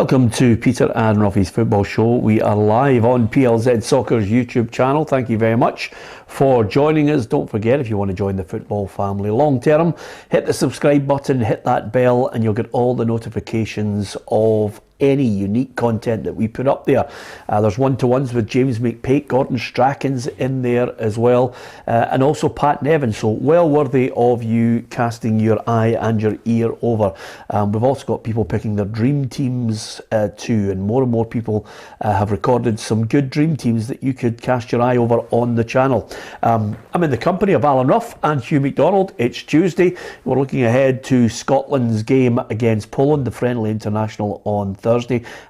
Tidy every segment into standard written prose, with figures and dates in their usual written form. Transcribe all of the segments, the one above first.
Welcome to Peter and Ruffy's Football Show. We are live on PLZ Soccer's YouTube channel. Thank you very much for joining us. Don't forget, if you want to join the football family long term, hit the subscribe button, hit that bell, and you'll get all the notifications of any unique content that we put up there. There's one-to-ones with James McPake, Gordon Strachan's in there as well, and also Pat Nevin, so well worthy of you casting your eye and your ear over. We've also got people picking their dream teams too, and more people have recorded some good dream teams that you could cast your eye over on the channel. I'm in the company of Alan Ruff and Hugh McDonald. It's Tuesday. We're looking ahead to Scotland's game against Poland, the friendly international on Thursday,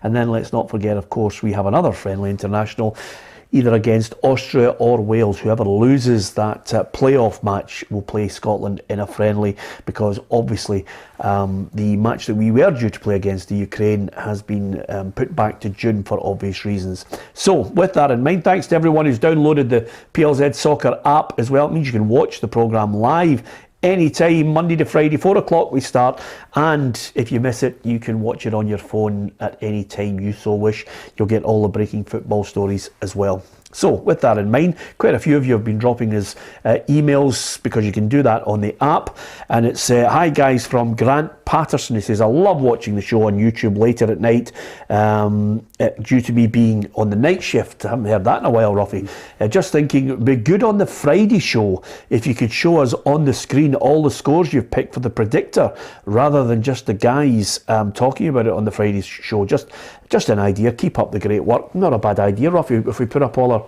and then let's not forget, of course, we have another friendly international either against Austria or Wales. Whoever loses that playoff match will play Scotland in a friendly, because obviously the match that we were due to play against the Ukraine has been put back to June for obvious reasons. So with that in mind, thanks to everyone who's downloaded the PLZ Soccer app as well. It means you can watch the programme live anytime, Monday to Friday, 4 o'clock we start, and if you miss it, you can watch it on your phone at any time you so wish. You'll get all the breaking football stories as well. So with that in mind, quite a few of you have been dropping us emails, because you can do that on the app, and it's hi guys from Grant Patterson. He says, I love watching the show on YouTube later at night, due to me being on the night shift. I haven't heard that in a while, Ruffy. Just thinking it would be good on the Friday show if you could show us on the screen all the scores you've picked for the predictor, rather than just the guys talking about it on the Friday show. Just an idea. Keep up the great work. Not a bad idea, Ruffy, if we put up all our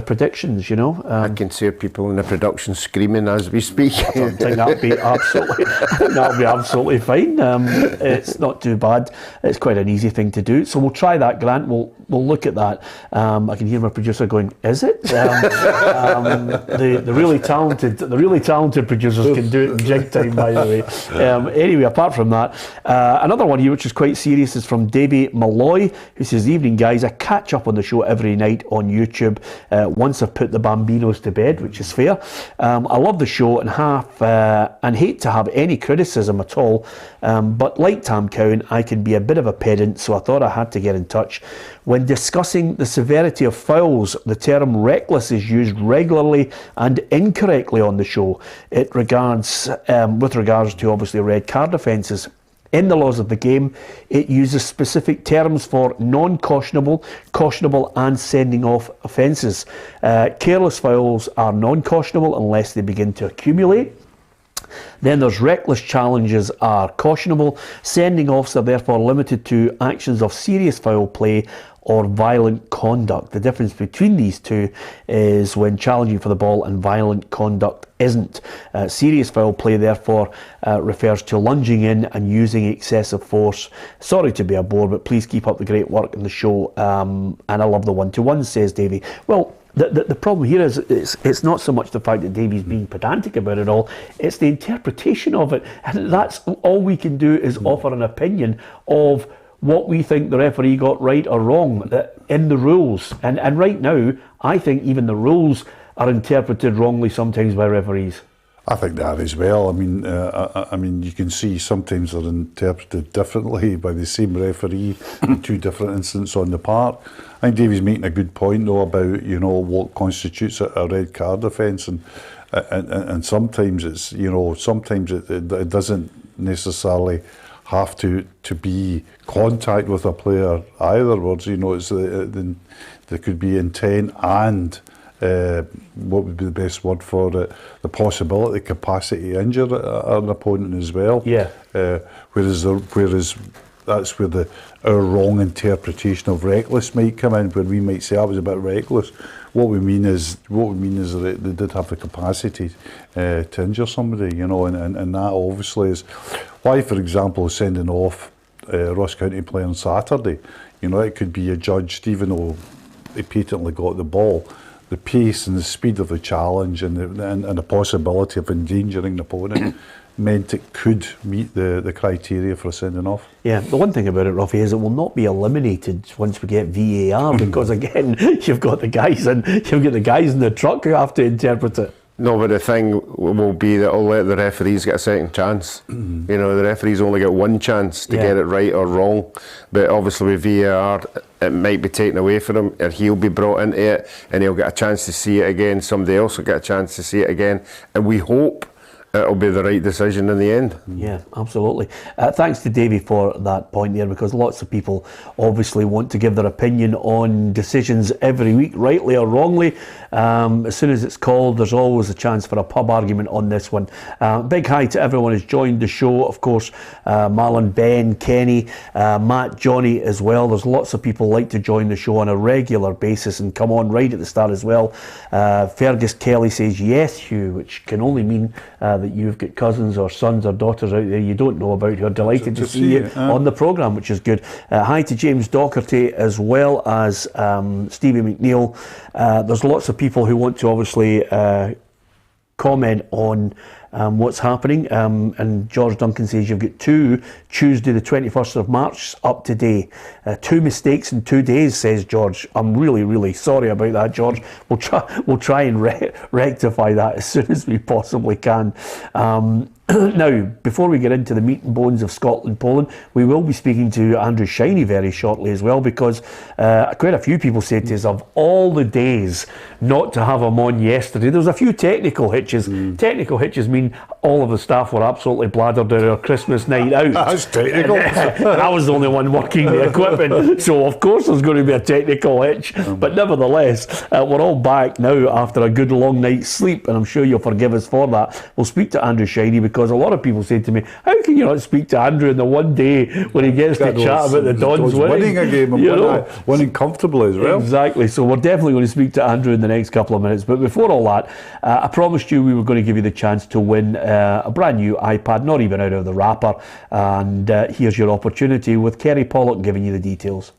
predictions, you know. I can see people in the production screaming as we speak. I think that'd be absolutely fine. It's not too bad. It's quite an easy thing to do. So we'll try that, Grant. We'll look at that. I can hear my producer going, "Is it?" The really talented producers can do it in jig time, by the way. Anyway, apart from that, another one here which is quite serious is from Davey Malloy, who says, "Evening guys, I catch up on the show every night on YouTube once I've put the Bambinos to bed," which is fair. I love the show and hate to have any criticism at all, but like Tam Cowan, I can be a bit of a pedant, so I thought I had to get in touch. When discussing the severity of fouls, the term reckless is used regularly and incorrectly on the show. With regards to obviously red card offences. In the laws of the game, it uses specific terms for non-cautionable, cautionable and sending off offences. Careless fouls are non-cautionable unless they begin to accumulate. Then there's reckless challenges are cautionable. Sending offs are therefore limited to actions of serious foul play or violent conduct. The difference between these two is when challenging for the ball and violent conduct isn't. Serious foul play therefore refers to lunging in and using excessive force. Sorry to be a bore, but please keep up the great work in the show, and I love the one-to-ones, says Davey. Well, the problem here is it's not so much the fact that Davey's being pedantic about it all, it's the interpretation of it, and that's all we can do is offer an opinion of what we think the referee got right or wrong in the rules. And right now, I think even the rules are interpreted wrongly sometimes by referees. I think that as well. I mean, you can see sometimes they're interpreted differently by the same referee in two different instances on the park. I think Davey's making a good point though about, you know, what constitutes a red card offence, and sometimes it's, you know, sometimes it doesn't necessarily have to be contact with a player either. Words, you know, it's there could be intent and what would be the best word for it? The possibility, capacity to injure an opponent as well. Yeah. Whereas that's where our wrong interpretation of reckless might come in, where we might say that was a bit reckless. What we mean is that they did have the capacity to injure somebody, you know, and that obviously is why, for example, sending off Ross County play on Saturday. You know, it could be adjudged, even though they patently got the ball, the pace and the speed of the challenge and the possibility of endangering the opponent meant it could meet the criteria for a sending off. Yeah, the one thing about it, Ruffy, is it will not be eliminated once we get VAR, because again, you've got the guys in the truck who have to interpret it. No, but the thing will be that I'll let the referees get a second chance. You know, the referees only get one chance to get it right or wrong. But obviously with VAR, it might be taken away from him, and he'll be brought into it, and he'll get a chance to see it again. Somebody else will get a chance to see it again, and we hope it'll be the right decision in the end. Yeah, absolutely. Thanks to Davey for that point there, because lots of people obviously want to give their opinion on decisions every week, rightly or wrongly. As soon as it's called, there's always a chance for a pub argument on this one. Big hi to everyone who's joined the show. Of course, Marlon, Ben, Kenny, Matt, Johnny as well. There's lots of people like to join the show on a regular basis and come on right at the start as well. Fergus Kelly says yes, Hugh, which can only mean that you've got cousins or sons or daughters out there you don't know about who are delighted to see you on the programme, which is good. Hi to James Docherty as well as Stevie McNeil. There's lots of people who want to obviously comment on what's happening, and George Duncan says you've got two Tuesday the 21st of March up today. 2 mistakes in 2 days, says George. I'm really sorry about that, George. We'll try and rectify that as soon as we possibly can. Now, before we get into the meat and bones of Scotland-Poland, we will be speaking to Andrew Shiney very shortly as well, because quite a few people said to us, of all the days not to have him on yesterday, there was a few technical hitches. Technical hitches mean all of the staff were absolutely bladdered at our Christmas night out. That's technical. And I was the only one working the equipment, so of course there's going to be a technical hitch. But nevertheless, we're all back now after a good long night's sleep, and I'm sure you'll forgive us for that. We'll speak to Andrew Shiney, because a lot of people said to me, how can you not speak to Andrew in the one day when he gets to chat about the Dons winning a game and winning comfortably as well? Exactly. So we're definitely going to speak to Andrew in the next couple of minutes. But before all that, I promised you we were going to give you the chance to win a brand new iPad, not even out of the wrapper. And here's your opportunity with Kerry Pollock giving you the details.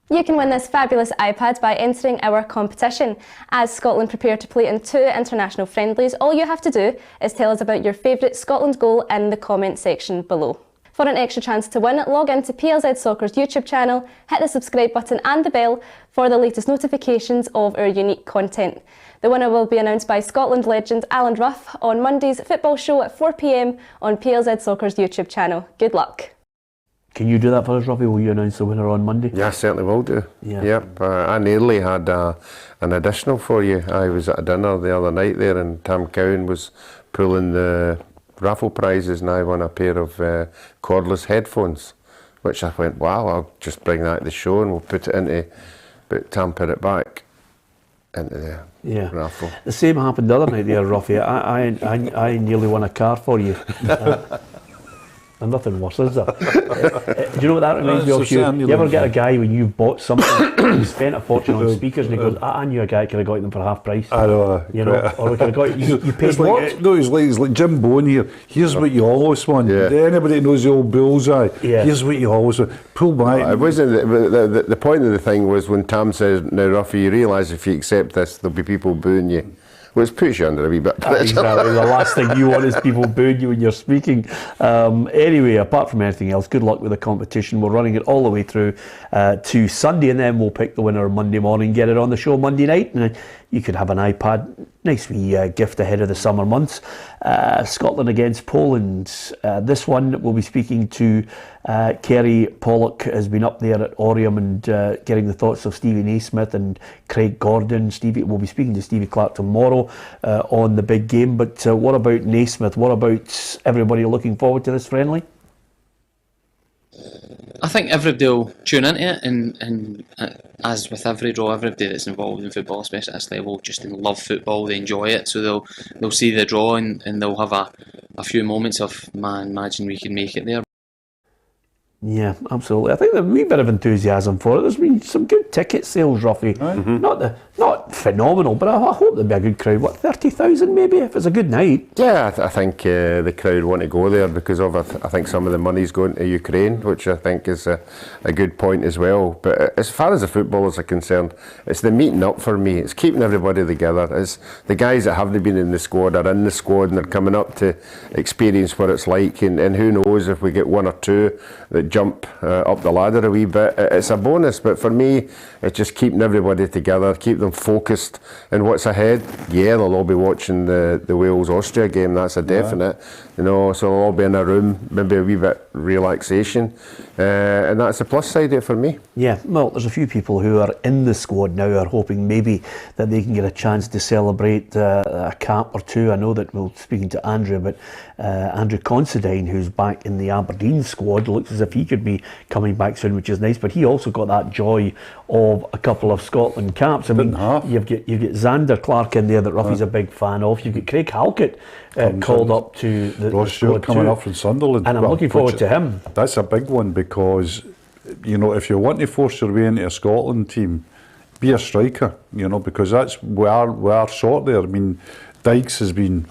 You can win this fabulous iPad by entering our competition. As Scotland prepare to play in 2 international friendlies, all you have to do is tell us about your favourite Scotland goal in the comment section below. For an extra chance to win, log into PLZ Soccer's YouTube channel, hit the subscribe button and the bell for the latest notifications of our unique content. The winner will be announced by Scotland legend Alan Rough on Monday's football show at 4 p.m. on PLZ Soccer's YouTube channel. Good luck. Can you do that for us, Robbie? Will you announce the winner on Monday? Yeah, I certainly will do. Yeah. Yep. I nearly had an additional for you. I was at a dinner the other night there, and Tam Cowan was pulling the raffle prizes, and I won a pair of cordless headphones, which I went, wow, I'll just bring that to the show and we'll put it into, but Tam put it back into the raffle. The same happened the other night there, Robbie. I nearly won a car for you. And nothing worse, is there? Do you know what that reminds me of? You ever get a guy when you've bought something, you spent a fortune on speakers, and he goes, I knew a guy could have got them for half price. I know. You know, or we could have got you paid more. No, he's like Jim Bone here. Here's what you always want. Yeah. Anybody knows the old bullseye? Yeah. Here's what you always want. Pull back. It wasn't the point of the thing was when Tam says, now Ruffy, you realise if you accept this, there'll be people booing you. Which puts you under a wee bit of pressure. Exactly. The last thing you want is people booing you when you're speaking. Anyway, apart from anything else, good luck with the competition. We're running it all the way through to Sunday, and then we'll pick the winner Monday morning, get it on the show Monday night, and you could have an iPad. Nice wee gift ahead of the summer months. Scotland against Poland. This one we'll be speaking to Kerry Pollock, has been up there at Oriam and getting the thoughts of Stevie Naismith and Craig Gordon. We'll be speaking to Stevie Clark tomorrow on the big game. But what about Naismith? What about everybody looking forward to this friendly? I think everybody will tune into it, and as with every draw, everybody that's involved in football, especially at this level, just love football, they enjoy it, so they'll see the draw and they'll have a few moments of, man, imagine we can make it there. Yeah, absolutely. I think there's a wee bit of enthusiasm for it. There's been some good ticket sales, Ruffy. Not phenomenal, but I hope there'll be a good crowd. What, 30,000 maybe, if it's a good night? Yeah, I think the crowd want to go there because of, I think some of the money's going to Ukraine, which I think is a good point as well. But as far as the footballers are concerned, it's the meeting up for me. It's keeping everybody together. It's the guys that haven't been in the squad are in the squad and they're coming up to experience what it's like. And who knows if we get one or two that jump up the ladder a wee bit. It's a bonus, but for me, it's just keeping everybody together, keep them focused in what's ahead. Yeah, they'll all be watching the Wales-Austria game, that's a definite. You know, so they'll all be in a room, maybe a wee bit relaxation, and that's a plus side of it for me. Yeah, well, there's a few people who are in the squad now are hoping maybe that they can get a chance to celebrate a cap or two. I know that we're speaking to Andrew, but Andrew Considine, who's back in the Aberdeen squad, looks as if he could be coming back soon, which is nice. But he also got that joy of a couple of Scotland caps. I mean, you've got Xander Clark in there that Ruffy's a big fan of. You've got Craig Halkett called up to the Ross Stewart squad coming too. up from Sunderland, and I'm looking forward to him. That's a big one because, you know, if you want to force your way into a Scotland team, be a striker, you know, because that's we are short there. I mean, Dykes has been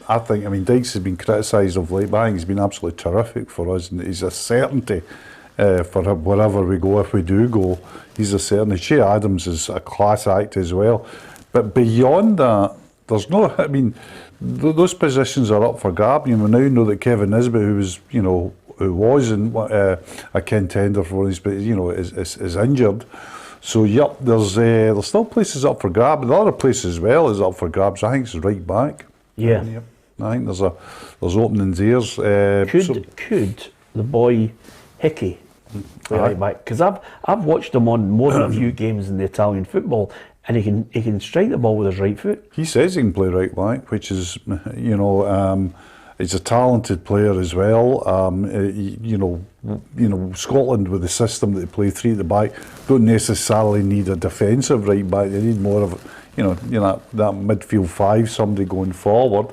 criticised of late, but I think he's been absolutely terrific for us, and he's a certainty for wherever we go. If we do go, he's a certainty. Shea Adams is a class act as well, but beyond that, there's no. I mean, those positions are up for grab. You know, now know that Kevin Nisbet, who was a contender for this, but you know, is injured. So yep, there's still places up for grab. The other place as well is up for grabs. I think it's right back. Yeah. I think there's openings there. Could the boy Hickey play right back? Because I've watched him on more than a few games in the Italian football, and he can strike the ball with his right foot. He says he can play right back, which is, you know, he's a talented player as well. You know, Scotland with the system that they play three at the back don't necessarily need a defensive right back. They need more of, you know that midfield five, somebody going forward.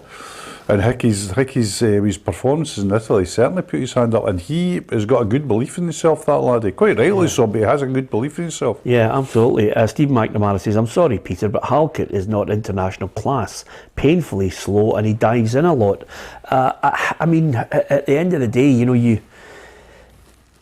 And Hickey's his performances in Italy certainly put his hand up, and he has got a good belief in himself, that laddie. Quite rightly so, but he has a good belief in himself. Yeah, absolutely. Stephen McNamara says, I'm sorry, Peter, but Halkett is not international class. Painfully slow, and he dives in a lot. I mean, at the end of the day, you know, you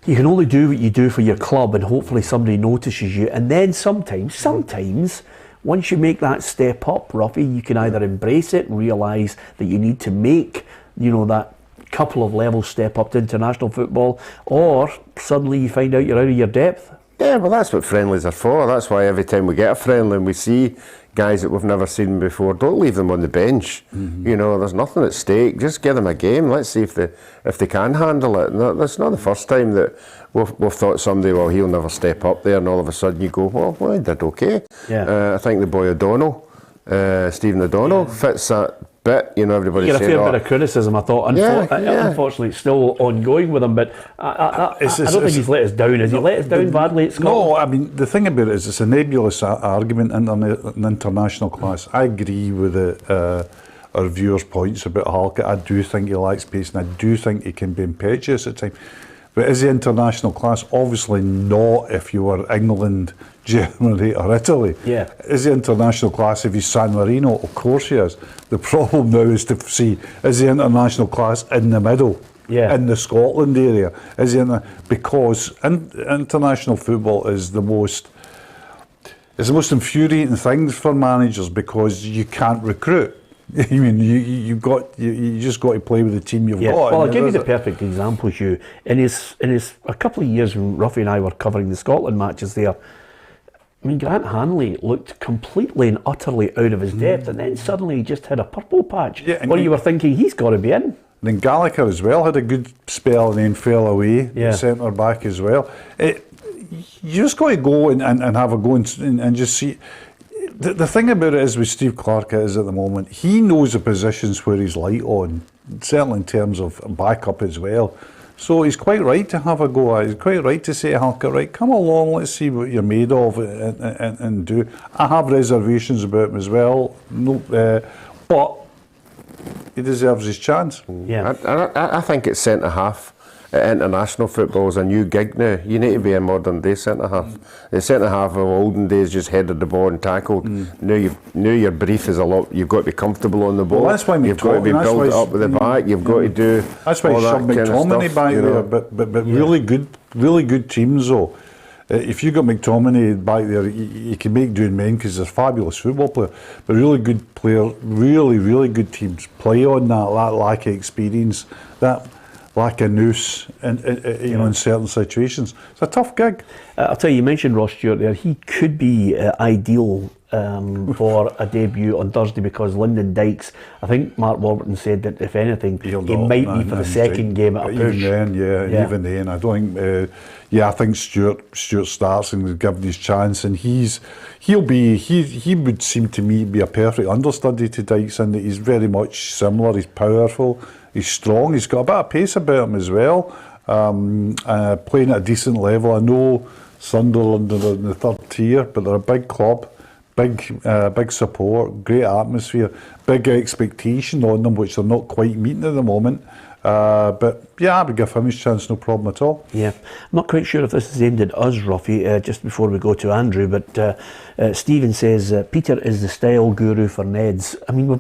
can only do what you do for your club, and hopefully somebody notices you. And then sometimes, once you make that step up, Ruffy, you can either embrace it and realise that you need to make, you know, that couple of levels step up to international football, or suddenly you find out you're out of your depth. Yeah, well, that's what friendlies are for. That's why every time we get a friendly and we see guys that we've never seen before, don't leave them on the bench. You know, there's nothing at stake. Just give them a game. Let's see if they can handle it. No, that's not the first time that we've thought somebody, well, he'll never step up there, and all of a sudden you go, well, he did okay. Yeah. I think the boy O'Donnell, Stephen O'Donnell, fits that bit. You know, everybody You get a said, fair bit of criticism, I thought. Unfortunately, it's still ongoing with him, but I don't think he's let us down. Has he let us down badly at Scotland? No, I mean, the thing about it is it's a nebulous argument in international class. I agree with our viewers' points about Halkett. I do think he lacks pace, and I do think he can be impetuous at times. But is he international class? Obviously not if you were England, Germany or Italy. Yeah. Is he international class if he's San Marino? Of course he is. The problem now is to see, is he international class in the middle? Yeah. In the Scotland area? Is he because international football is the most infuriating thing for managers, because you can't recruit. I mean, you just got to play with the team you've got. Well, I'll give you the perfect example, Hugh. In his a couple of years when Ruffy and I were covering the Scotland matches there, I mean, Grant Hanley looked completely and utterly out of his depth, and then suddenly he just had a purple patch. Yeah, where you were thinking, he's got to be in. Then Gallagher as well had a good spell and then fell away, centre back as well. You just got to go and have a go and just see. The thing about it is with Steve Clarke is at the moment, he knows the positions where he's light on, certainly in terms of backup as well. So he's quite right to have a go at it. He's quite right to say to Halkett, right, come along, let's see what you're made of and do. I have reservations about him as well, but he deserves his chance. Yeah. I think it's centre half. International football is a new gig now. You need to be a modern day centre half. The centre half of olden days just headed the ball and tackled. Now your brief is a lot. You've got to be comfortable on the ball. Well, that's why you've got to be built up with the back. You've got to do. That's why all that some kind of McTominay stuff, back there, but really good teams though. If you got McTominay back there, you can make doing men because he's a fabulous football player. But really good player, really good teams play on that lack of experience. lack of nous in certain situations. It's a tough gig. I'll tell you mentioned Ross Stewart there. He could be ideal for a debut on Thursday because Lyndon Dykes, I think Mark Warburton said that if anything, he might be for the second game at a push. Even then, I don't think. I think Stewart starts and is given his chance, and he would seem to me be a perfect understudy to Dykes in that he's very much similar. He's powerful, he's strong, he's got a bit of pace about him as well. Playing at a decent level. I know Sunderland are in the third tier, but they're a big club. Big support, great atmosphere, big expectation on them, which they're not quite meeting at the moment. But I would give him his chance, no problem at all. Yeah, I'm not quite sure if this is aimed at us, Ruffy, just before we go to Andrew, but Stephen says, Peter is the style guru for Neds. I mean, we're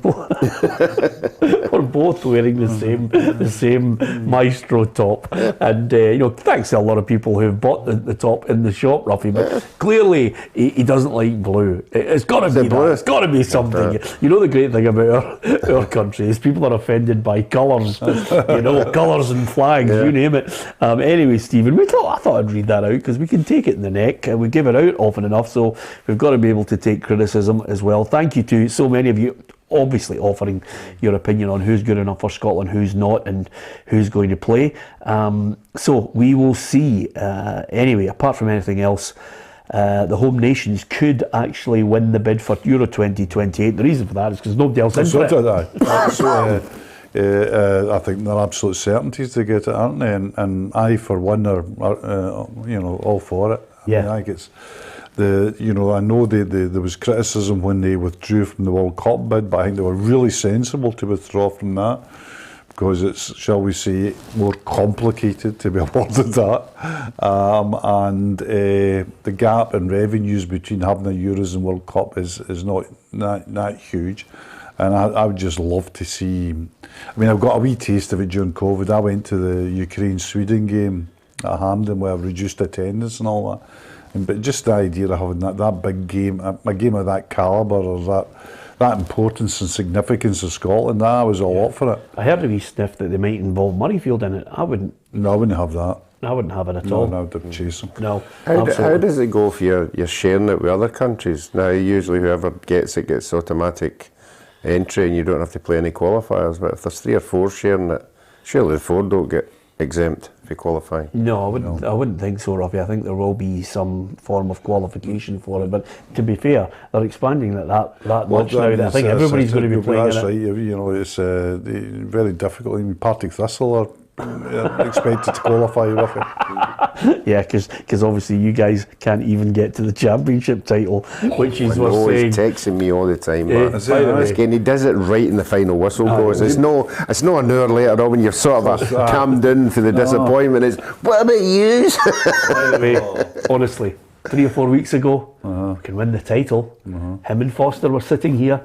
both wearing the same Maestro top, and thanks to a lot of people who've bought the top in the shop, Ruffy, but clearly he doesn't like blue. It's got to be that. It's got to be something. You know, the great thing about our country is people are offended by colours, colours and flags, you name it. Anyway, Stephen, I thought I'd read that out because we can take it in the neck. We give it out often enough, so we've got to be able to take criticism as well. Thank you to so many of you obviously offering your opinion on who's good enough for Scotland, who's not, and who's going to play. So we will see. Anyway, apart from anything else, the home nations could actually win the bid for Euro 2028. The reason for that is because nobody else is in it. I think they're absolute certainties to get it, aren't they? And I, for one, are all for it. I think it's I know there was criticism when they withdrew from the World Cup bid, but I think they were really sensible to withdraw from that because it's, shall we say, more complicated to be awarded that. And the gap in revenues between having the Euros and World Cup is not that huge. And I would just love to see. I mean, I've got a wee taste of it during COVID. I went to the Ukraine-Sweden game at Hampden where I've reduced attendance and all that. But just the idea of having that big game, a game of that calibre or that importance and significance of Scotland, I was all up for it. I heard a wee sniff that they might involve Murrayfield in it. I wouldn't. No, I wouldn't have that. I wouldn't have it at all. No, I'd chase them. No. How does it go if you're sharing it with other countries? Now, usually whoever gets it gets automatic entry and you don't have to play any qualifiers, but if there's 3 or 4 sharing it, surely the 4 don't get exempt for qualifying. No, I wouldn't think so, Ruffy. I think there will be some form of qualification for it, but to be fair, they're expanding it that much now that I think everybody's going to be playing that's in it. Right. It's very difficult. I mean, Partick Thistle are expected to qualify, Ruffy. Yeah, because obviously you guys can't even get to the championship title, which is what's saying. He's texting me all the time. He does it right in the final whistle goes. It's no an hour later on when you're sort of calmed down for the disappointment. It's what about you? Anyway, honestly, 3 or 4 weeks ago, we can win the title. Him and Foster were sitting here.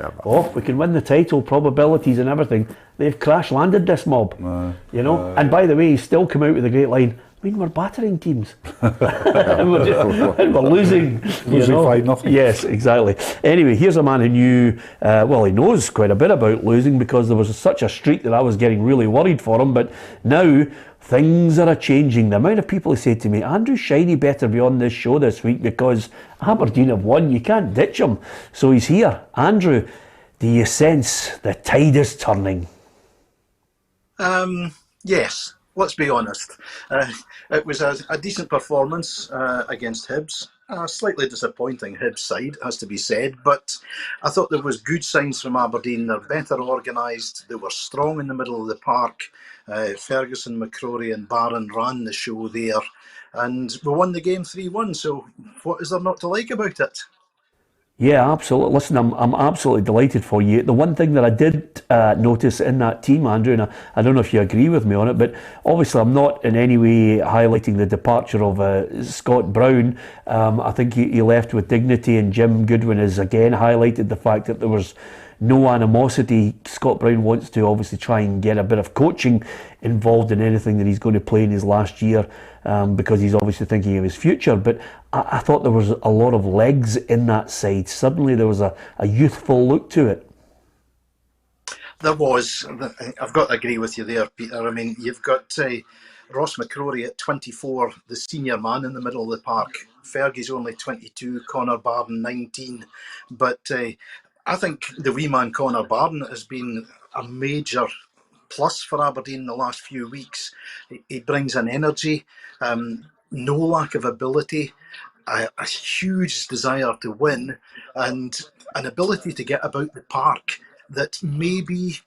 We can win the title, probabilities and everything. They've crash landed this mob, And by the way, he's still come out with a great line. I mean, we're battering teams, and we're losing. Losing 5-0. Yes, exactly. Anyway, here's a man who knew. He knows quite a bit about losing because there was such a streak that I was getting really worried for him. But now things are changing. The amount of people who say to me, Andrew Shiny better be on this show this week because Aberdeen have won. You can't ditch him. So he's here. Andrew, do you sense the tide is turning? Yes. Let's be honest. It was a decent performance against Hibs. A slightly disappointing Hibs side, has to be said, but I thought there was good signs from Aberdeen. They're better organised. They were strong in the middle of the park. Ferguson, McCrory and Barron ran the show there, and we won the game 3-1. So what is there not to like about it? Yeah, absolutely. Listen, I'm absolutely delighted for you. The one thing that I did notice in that team, Andrew, and I don't know if you agree with me on it, but obviously I'm not in any way highlighting the departure of Scott Brown. I think he left with dignity, and Jim Goodwin has again highlighted the fact that there was no animosity. Scott Brown wants to obviously try and get a bit of coaching involved in anything that he's going to play in his last year, because he's obviously thinking of his future. But I thought there was a lot of legs in that side. Suddenly there was a youthful look to it. There was. I've got to agree with you there, Peter. I mean, you've got Ross McCrory at 24, the senior man in the middle of the park. Fergie's only 22, Connor Barden 19. But I think the wee man Connor Barden has been a major plus for Aberdeen in the last few weeks. He brings an energy, no lack of ability, a huge desire to win, and an ability to get about the park that maybe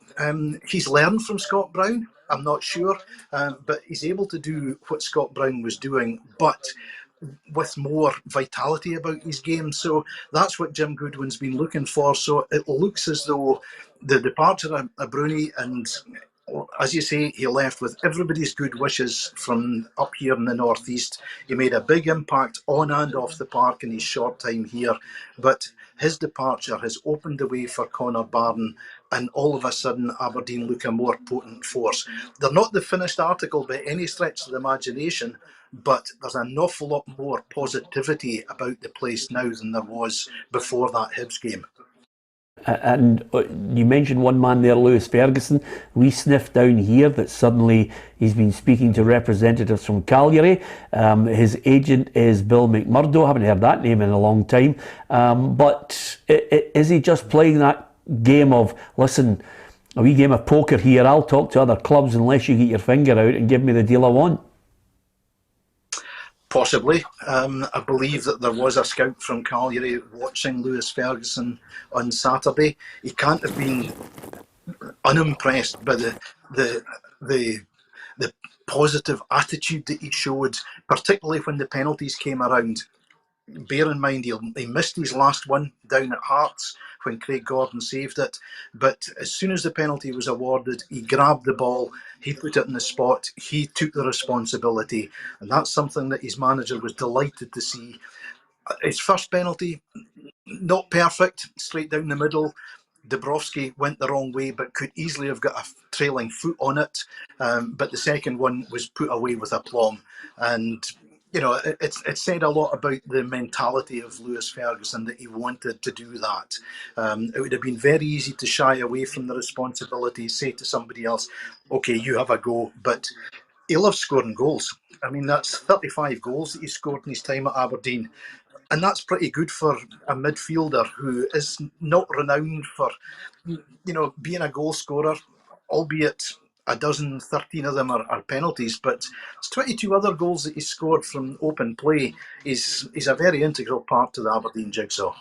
he's learned from Scott Brown. I'm not sure, but he's able to do what Scott Brown was doing, but with more vitality about his game. So that's what Jim Goodwin's been looking for. So it looks as though the departure of Bruni, and as you say, he left with everybody's good wishes from up here in the northeast. He made a big impact on and off the park in his short time here, but his departure has opened the way for Connor Barden, and all of a sudden Aberdeen look a more potent force. They're not the finished article by any stretch of the imagination, but there's an awful lot more positivity about the place now than there was before that Hibs game. And you mentioned one man there, Lewis Ferguson. We sniffed down here that suddenly he's been speaking to representatives from Cagliari. His agent is Bill McMurdo. I haven't heard that name in a long time. But is he just playing that game of, listen, a wee game of poker here, I'll talk to other clubs unless you get your finger out and give me the deal I want? Possibly. I believe that there was a scout from Cagliari watching Lewis Ferguson on Saturday. He can't have been unimpressed by the positive attitude that he showed, particularly when the penalties came around. Bear in mind, he missed his last one down at Hearts when Craig Gordon saved it. But as soon as the penalty was awarded, he grabbed the ball, he put it in the spot, he took the responsibility. And that's something that his manager was delighted to see. His first penalty, not perfect, straight down the middle. Dabrowski went the wrong way, but could easily have got a trailing foot on it. But the second one was put away with aplomb. And you know, it said a lot about the mentality of Lewis Ferguson that he wanted to do that. It would have been very easy to shy away from the responsibility, say to somebody else, okay, you have a go. But he loves scoring goals. I mean, that's 35 goals that he scored in his time at Aberdeen. And that's pretty good for a midfielder who is not renowned for, being a goal scorer, albeit a dozen, 13 of them are penalties, but it's 22 other goals that he's scored from open play. He's a very integral part to the Aberdeen jigsaw.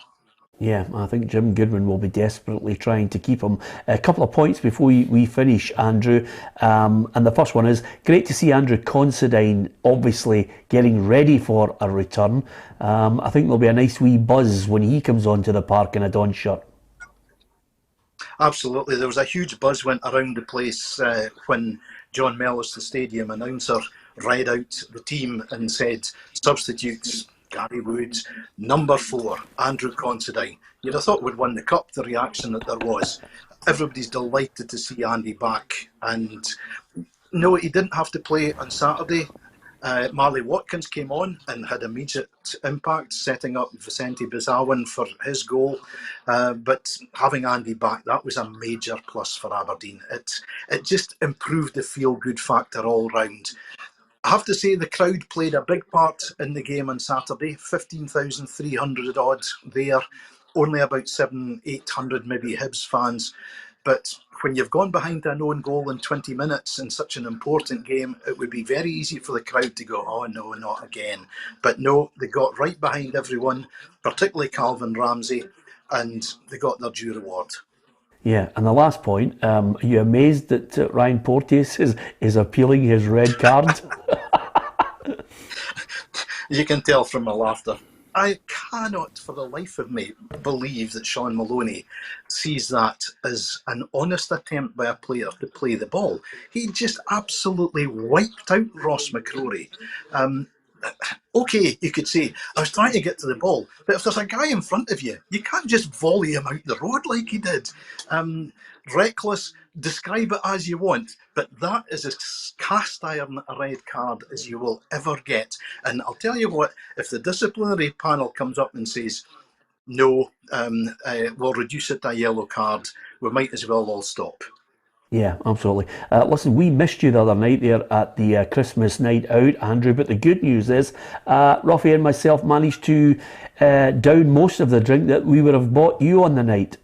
Yeah, I think Jim Goodwin will be desperately trying to keep him. A couple of points before we finish, Andrew. And the first one is, great to see Andrew Considine obviously getting ready for a return. I think there'll be a nice wee buzz when he comes onto the park in a Don shirt. Absolutely. There was a huge buzz went around the place when John Mellis, the stadium announcer, read out the team and said, substitutes, Gary Woods, number 4, Andrew Considine. You'd have thought we'd won the cup, the reaction that there was. Everybody's delighted to see Andy back. And no, he didn't have to play on Saturday. Marley Watkins came on and had immediate impact, setting up Vicente Bizawan for his goal. But having Andy back, that was a major plus for Aberdeen. It just improved the feel-good factor all round. I have to say the crowd played a big part in the game on Saturday. 15,300 odd there, only about 800 maybe Hibs fans. But when you've gone behind an own goal in 20 minutes in such an important game, it would be very easy for the crowd to go, oh no, not again. But no, they got right behind everyone, particularly Calvin Ramsey, and they got their due reward. Yeah, and the last point, are you amazed that Ryan Porteous is appealing his red card? You can tell from my laughter. I cannot for the life of me believe that Sean Maloney sees that as an honest attempt by a player to play the ball. He just absolutely wiped out Ross McCrory. Okay, you could say, I was trying to get to the ball, but if there's a guy in front of you, you can't just volley him out the road like he did. Reckless, describe it as you want, but that is as cast iron a red card as you will ever get. And I'll tell you what, if the disciplinary panel comes up and says, no, we'll reduce it to a yellow card, we might as well all stop. Yeah, absolutely. Listen, we missed you the other night there at the Christmas night out, Andrew, but the good news is Ruffy and myself managed to down most of the drink that we would have bought you on the night.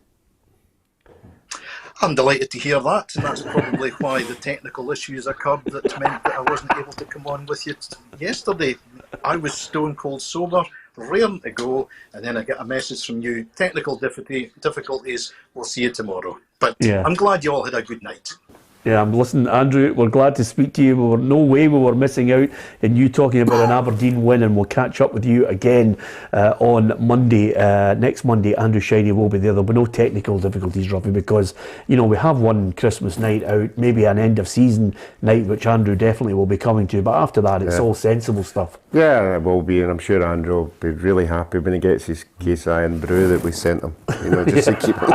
I'm delighted to hear that. That's probably why the technical issues occurred that meant that I wasn't able to come on with you yesterday. I was stone cold sober, raring to go, and then I get a message from you. Technical difficulties, we'll see you tomorrow. But yeah. I'm glad you all had a good night. Yeah, listen, Andrew, we're glad to speak to you. No way we were missing out in you talking about an Aberdeen win, and we'll catch up with you again on Monday. Next Monday, Andrew Shiney will be there. There'll be no technical difficulties, Ruffy, because, you know, we have one Christmas night out, maybe an end of season night, which Andrew definitely will be coming to, but after that, it's all sensible stuff. Yeah, it will be, and I'm sure Andrew will be really happy when he gets his case of iron brew that we sent him, you know, just to keep it.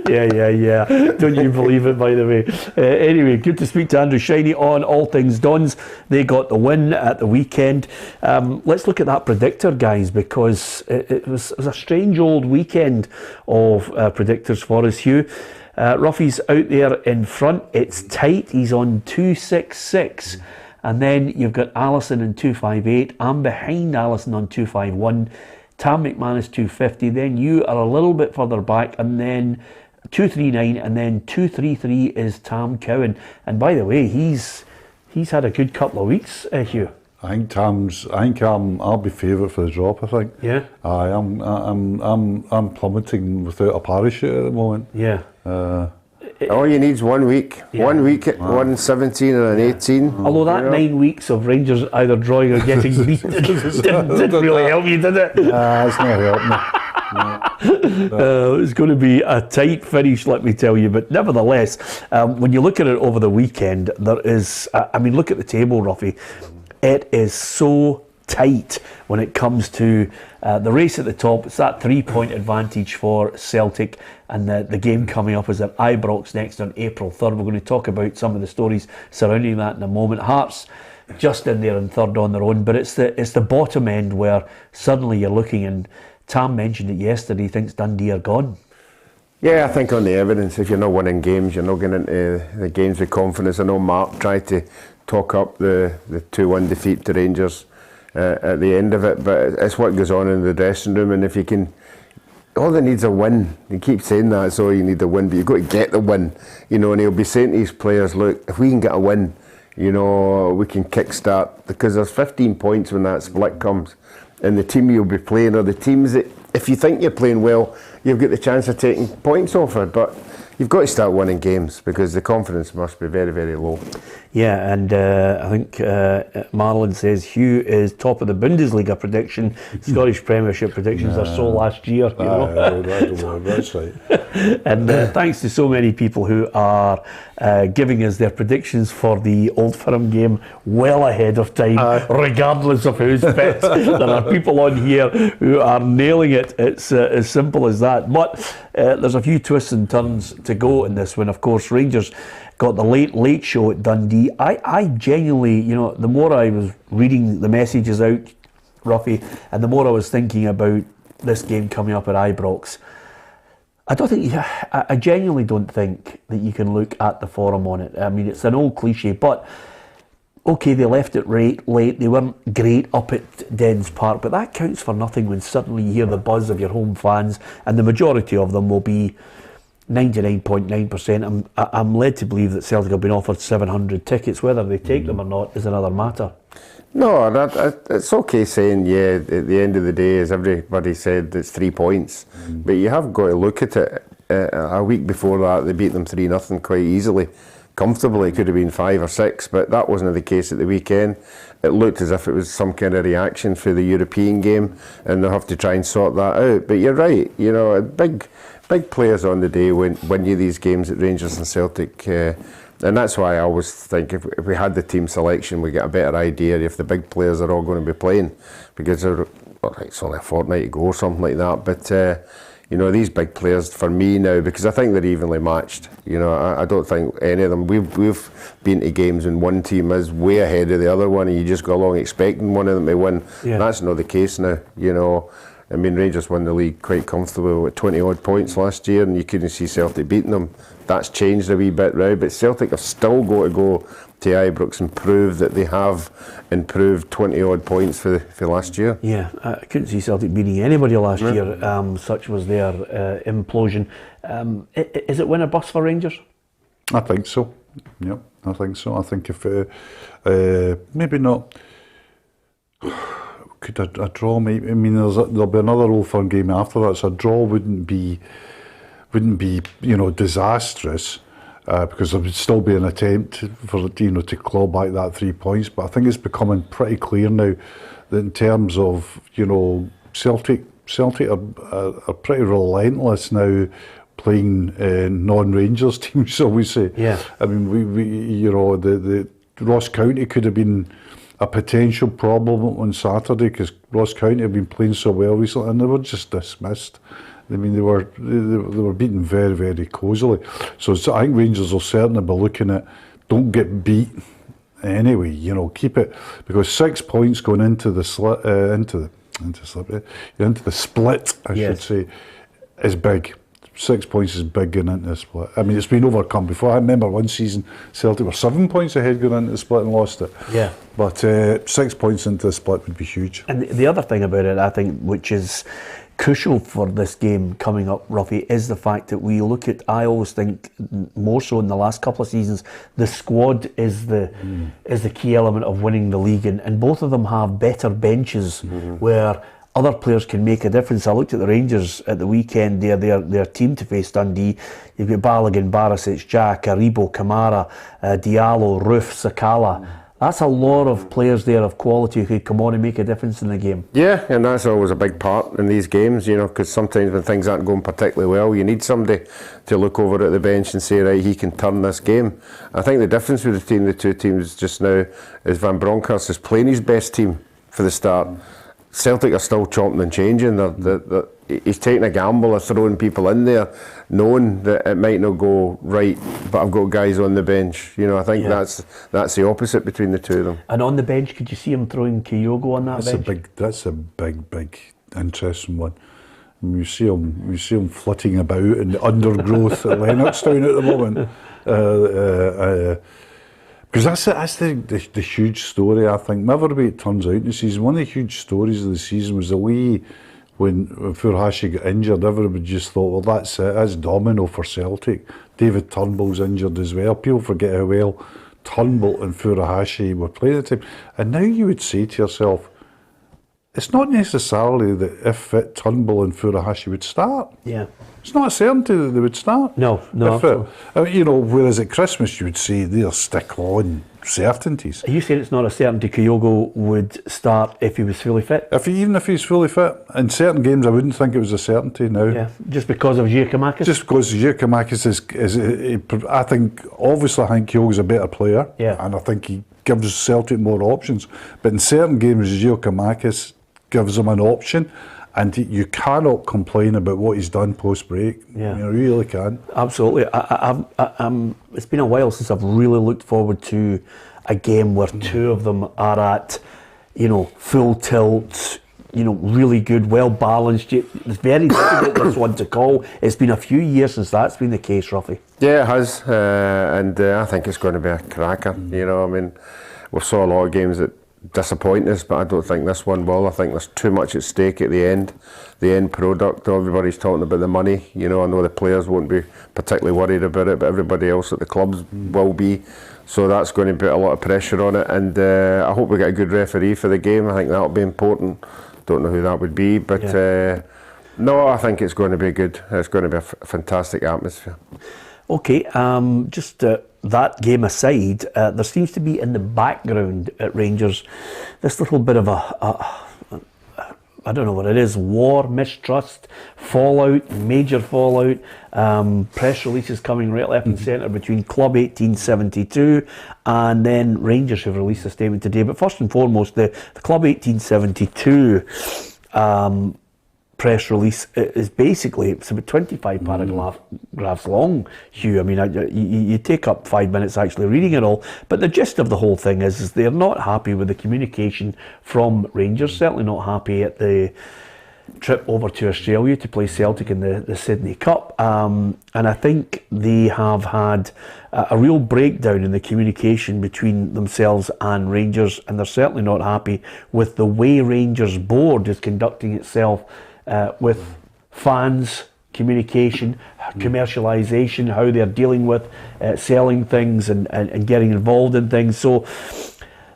Yeah. Don't you believe it, by the way. Anyway, good to speak to Andrew Shiney on All Things Dons. They got the win at the weekend. Let's look at that predictor, guys, because it was a strange old weekend of predictors for us, Hugh. Ruffy's out there in front. It's tight. He's on 266. And then you've got Alison in 258. I'm behind Alison on 251. Tam McManus 250. Then you are a little bit further back, and then 239, and then 233 is Tam Cowan. And by the way, he's had a good couple of weeks, Hugh. I think I'll be favourite for the drop. I think. Yeah. I'm plummeting without a parachute at the moment. Yeah. All you need is 1 week. Yeah. 1 week at 117 and an 18. Although that 9 weeks of Rangers either drawing or getting beaten didn't really help you, did it? It's not helping me. It's going to be a tight finish, let me tell you. But nevertheless, when you look at it over the weekend, there is, look at the table, Ruffy. It is so tight when it comes to the race at the top. It's that 3-point advantage for Celtic, and the game coming up is at Ibrox next on April 3rd. We're going to talk about some of the stories surrounding that in a moment. Hearts just in there in third on their own, but it's the bottom end where suddenly you're looking, and Tam mentioned it yesterday, he thinks Dundee are gone. Yeah, I think on the evidence, if you're not winning games, you're not getting into the games with confidence. I know Mark tried to talk up the 2-1 defeat to Rangers at the end of it, but it's what goes on in the dressing room, and if you can, all they need's a win. You keep saying that, so you need a win, but you've got to get the win, you know, and he'll be saying to his players, look, if we can get a win, you know, we can kickstart, because there's 15 points when that split comes, and the team you'll be playing are the teams that, if you think you're playing well, you've got the chance of taking points off it, but you've got to start winning games, because the confidence must be very, very low. Yeah, and I think Marlon says Hugh is top of the Bundesliga prediction. Scottish Premiership predictions are so last year. You know? That's right. And thanks to so many people who are giving us their predictions for the Old Firm game well ahead of time, regardless of who's fit. There are people on here who are nailing it. It's as simple as that. But there's a few twists and turns to go in this one. Of course, Rangers got the late show at Dundee. I genuinely, you know, the more I was reading the messages out, Ruffy, and the more I was thinking about this game coming up at Ibrox, I genuinely don't think that you can look at the form on it. I mean, it's an old cliche, but okay, they left it late. They weren't great up at Dens Park, but that counts for nothing when suddenly you hear the buzz of your home fans, and the majority of them will be 99.9%. I'm led to believe that Celtic have been offered 700 tickets. Whether they take them or not is another matter. No, it's okay saying, yeah, at the end of the day, as everybody said, it's 3 points. But you have got to look at it. A week before that, they beat them 3-0 quite easily. Comfortably, it could have been 5 or 6, but that wasn't the case at the weekend. It looked as if it was some kind of reaction for the European game, and they'll have to try and sort that out. But you're right, you know, big players on the day win you these games at Rangers and Celtic, and that's why I always think if we had the team selection, we get a better idea if the big players are all going to be playing, because it's only a fortnight to go or something like that. But you know, these big players for me now, because I think they're evenly matched. You know, I don't think any of them. We've been to games when one team is way ahead of the other one, and you just go along expecting one of them to win. Yeah. That's not the case now. You know. I mean, Rangers won the league quite comfortably with 20 odd points last year, and you couldn't see Celtic beating them. That's changed a wee bit now, but Celtic have still got to go to Ibrox and prove that they have improved 20 odd points for last year. Yeah, I couldn't see Celtic beating anybody last year. Such was their implosion. Is it win or bust for Rangers? I think so. Yep, I think so. I think if maybe not. Could a draw maybe? I mean, there'll be another Old Firm game after that, so a draw wouldn't be disastrous, because there would still be an attempt for to claw back that 3 points. But I think it's becoming pretty clear now that in terms of Celtic are pretty relentless now, playing non-Rangers teams, shall we say? Yeah. I mean, we the Ross County could have been a potential problem on Saturday, because Ross County have been playing so well recently, and they were just dismissed. I mean, they were beaten very, very cosily. So I think Rangers will certainly be looking at, don't get beat anyway. Keep it, because 6 points going into the split, I should say, is big. 6 points is big going into the split. I mean, it's been overcome before. I remember one season Celtic were 7 points ahead going into the split and lost it. Yeah. But 6 points into the split would be huge. And the other thing about it, I think, which is crucial for this game coming up, Ruffy, is the fact that we look at, I always think, more so in the last couple of seasons, the squad is the key element of winning the league, and both of them have better benches where other players can make a difference. I looked at the Rangers at the weekend, their team to face Dundee. You've got Balogun, Barisic, Jack, Aribo, Kamara, Diallo, Roof, Sakala. That's a lot of players there of quality who could come on and make a difference in the game. Yeah, and that's always a big part in these games, because sometimes when things aren't going particularly well, you need somebody to look over at the bench and say, right, he can turn this game. I think the difference between the two teams just now is Van Bronckhorst is playing his best team for the start. Celtic are still chopping and changing. He's taking a gamble of throwing people in there, knowing that it might not go right, but I've got guys on the bench. I think that's the opposite between the two of them. And on the bench, could you see him throwing Kyogo on that bench? That's a big, interesting one. I mean, you see him flitting about in the undergrowth at Lennoxtown at the moment. Because that's the huge story, I think. Whatever way it turns out in the season, one of the huge stories of the season was the way when Furuhashi got injured, everybody just thought, well, that's it, that's domino for Celtic. David Turnbull's injured as well. People forget how well Turnbull and Furuhashi were playing at the time. And now you would say to yourself, it's not necessarily that if fit, Turnbull and Furuhashi would start. Yeah. It's not a certainty that they would start. No. Whereas at Christmas you would say they're stick-on certainties. Are you saying it's not a certainty Kyogo would start if he was fully fit? Even if he's fully fit, in certain games I wouldn't think it was a certainty now. Yeah, just because of Giacomakis? Just because Giacomakis I think Kyogo's a better player, and I think he gives Celtic more options. But in certain games, Giacomakis gives them an option, and you cannot complain about what he's done post-break. Yeah. You really can. Absolutely. It's been a while since I've really looked forward to a game where two of them are at, full tilt, really good, well balanced. It's very difficult this one to call. It's been a few years since that's been the case, Ruffy. Yeah, it has, and I think it's going to be a cracker. I mean, we saw a lot of games that disappoint us, but I don't think this one will. I think there's too much at stake at the end product. Everybody's talking about the money. I know the players won't be particularly worried about it, but everybody else at the clubs will be. So that's going to put a lot of pressure on it, and I hope we get a good referee for the game. I think that'll be important. Don't know who that would be, but no, I think it's going to be good. It's going to be a fantastic atmosphere. Okay, just that game aside, there seems to be in the background at Rangers this little bit of I don't know what it is, war, mistrust, fallout, major fallout, press releases coming right, left and centre between Club 1872 and then Rangers who've released a statement today. But first and foremost, the Club 1872 press release is basically, it's about 25 paragraphs long, Hugh. I mean, you take up 5 minutes actually reading it all, but the gist of the whole thing is they're not happy with the communication from Rangers, certainly not happy at the trip over to Australia to play Celtic in the Sydney Cup, and I think they have had a real breakdown in the communication between themselves and Rangers, and they're certainly not happy with the way Rangers board is conducting itself with fans, communication, commercialisation, how they're dealing with selling things and getting involved in things. So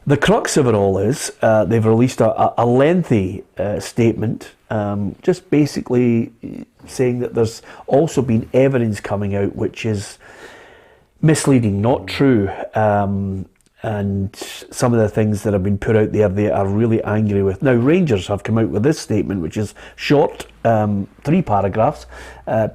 the crux of it all is they've released a lengthy statement, just basically saying that there's also been evidence coming out which is misleading, not true, and some of the things that have been put out there they are really angry with. Now, Rangers have come out with this statement, which is short, 3 paragraphs.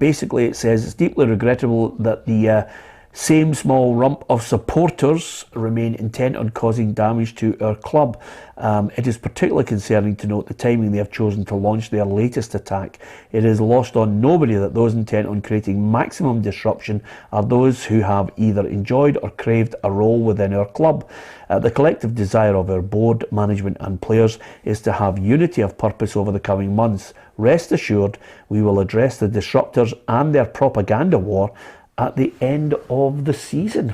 Basically it says, it's deeply regrettable that the same small rump of supporters remain intent on causing damage to our club. It is particularly concerning to note the timing they have chosen to launch their latest attack. It is lost on nobody that those intent on creating maximum disruption are those who have either enjoyed or craved a role within our club. The collective desire of our board, management and players is to have unity of purpose over the coming months. Rest assured, we will address the disruptors and their propaganda war at the end of the season.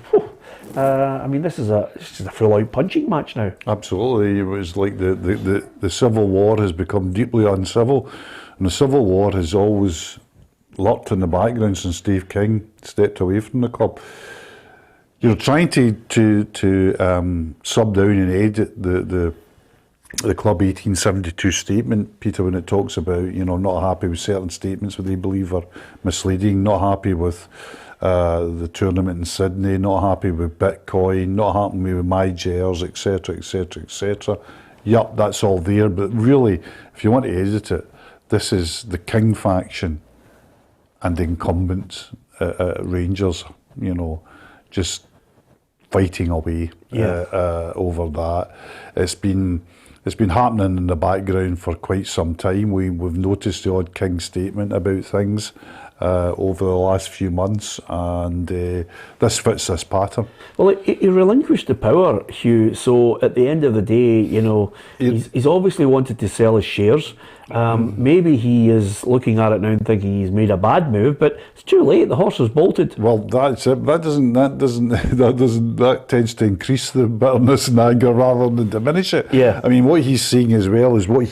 I mean, this is a full-out punching match now. Absolutely, it was like the civil war has become deeply uncivil, and the civil war has always lurked in the background since Steve King stepped away from the club. You're trying to sub down and edit the Club 1872 statement, Peter, when it talks about, not happy with certain statements that they believe are misleading, not happy with the tournament in Sydney, not happy with Bitcoin, not happy with my Gers, etc, etc, etc. Yup, that's all there, but really, if you want to edit it, this is the King faction and the incumbents Rangers, just fighting away over that. It's been happening in the background for quite some time. We've noticed the odd King statement about things over the last few months, and this fits this pattern. Well, he relinquished the power, Hugh, so at the end of the day, he's obviously wanted to sell his shares. Maybe he is looking at it now and thinking he's made a bad move, but it's too late. The horse has bolted. Well, that's it. That tends to increase the bitterness and anger rather than diminish it. Yeah. I mean, what he's seeing as well is from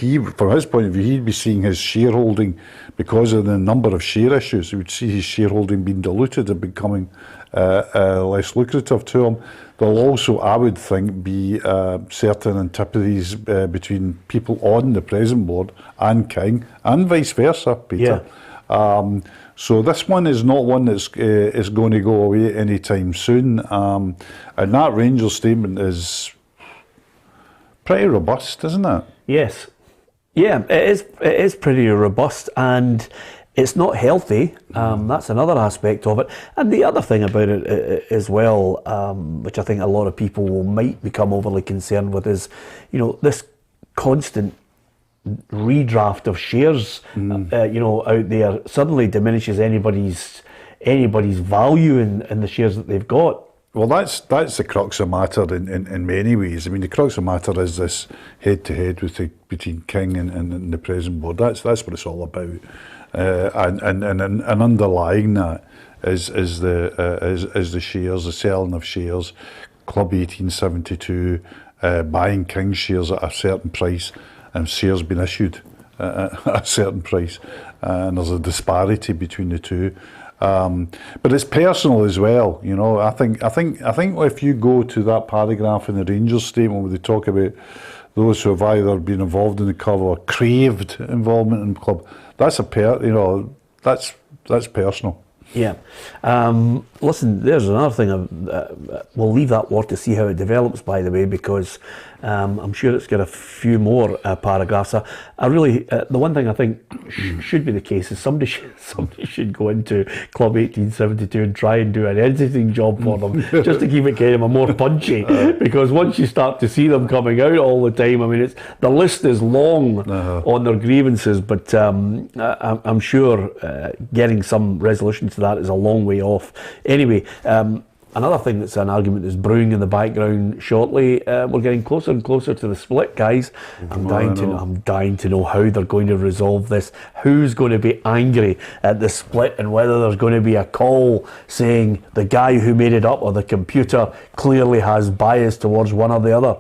his point of view, he'd be seeing his shareholding, because of the number of share issues, he would see his shareholding being diluted and becoming less lucrative to him. There'll also, I would think, be certain antipathies between people on the present board and King, and vice versa, Peter. Yeah. So this one is not one that's is going to go away anytime soon. And that Rangers statement is pretty robust, isn't it? Yes. Yeah, it is pretty robust, and it's not healthy. That's another aspect of it. And the other thing about it as well, which I think a lot of people might become overly concerned with, is, this constant redraft of shares, out there suddenly diminishes anybody's value in the shares that they've got. Well, that's the crux of matter in many ways. I mean, the crux of matter is this head-to-head between King and the present board. That's what it's all about. And underlying that is the shares, the selling of shares, Club 1872, buying King shares at a certain price, and shares being issued at a certain price, and there's a disparity between the two. But it's personal as well, I think if you go to that paragraph in the Rangers statement where they talk about those who have either been involved in the club or craved involvement in the club, that's that's personal. Yeah. Listen, there's another thing. We'll leave that war to see how it develops, by the way, because I'm sure it's got a few more paragraphs. I really, the one thing I think should be the case is somebody should go into Club 1872 and try and do an editing job for them, just to keep it kind of a more punchy. Because once you start to see them coming out all the time, I mean, the list is long on their grievances, but I'm sure getting some resolution to that is a long way off. Anyway, another thing that's an argument that's brewing in the background shortly. We're getting closer and closer to the split, guys. I'm dying to know how they're going to resolve this. Who's going to be angry at the split, and whether there's going to be a call saying the guy who made it up or the computer clearly has bias towards one or the other.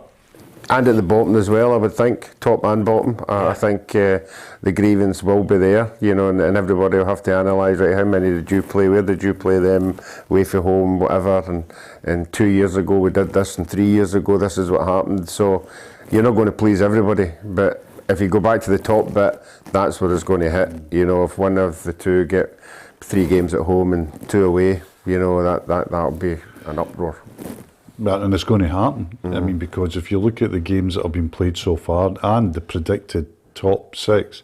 And at the bottom as well, I would think, top and bottom. I think the grievance will be there, you know, and everybody will have to analyse, right, how many did you play, where did you play them, away from home, whatever, and 2 years ago we did this, and 3 years ago this is what happened. So you're not going to please everybody, but if you go back to the top bit, that's where it's going to hit. You know, if one of the two get 3 games at home and 2 away, you know, that'll be an uproar. And it's going to happen. I mean, because if you look at the games that have been played so far and the predicted top 6,